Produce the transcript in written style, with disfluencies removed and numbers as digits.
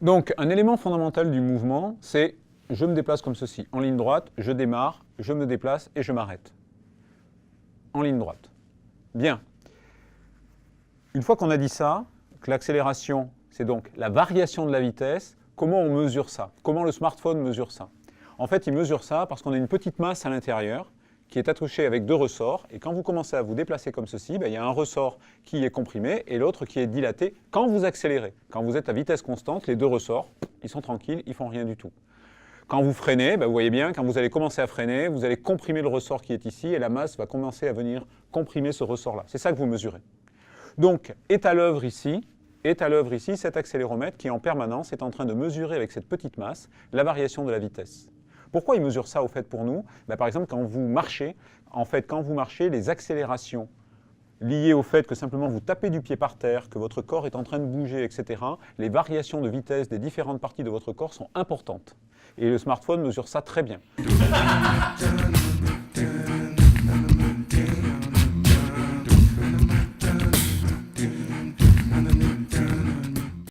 Donc, un élément fondamental du mouvement, c'est je me déplace comme ceci. En ligne droite, je démarre, je me déplace et je m'arrête. En ligne droite. Bien. Une fois qu'on a dit ça, que l'accélération, c'est donc la variation de la vitesse, comment on mesure ça? Comment le smartphone mesure ça? En fait, il mesure ça parce qu'on a une petite masse à l'intérieur qui est attachée avec deux ressorts. Et quand vous commencez à vous déplacer comme ceci, il y a un ressort qui est comprimé et l'autre qui est dilaté quand vous accélérez. Quand vous êtes à vitesse constante, les deux ressorts, ils sont tranquilles, ils ne font rien du tout. Quand vous freinez, vous voyez bien, quand vous allez commencer à freiner, vous allez comprimer le ressort qui est ici et la masse va commencer à venir comprimer ce ressort-là. C'est ça que vous mesurez. Donc, est à l'œuvre ici cet accéléromètre qui en permanence est en train de mesurer avec cette petite masse la variation de la vitesse. Pourquoi il mesure ça au fait pour nous? Par exemple, quand vous marchez, les accélérations liées au fait que simplement vous tapez du pied par terre, que votre corps est en train de bouger, etc., les variations de vitesse des différentes parties de votre corps sont importantes. Et le smartphone mesure ça très bien.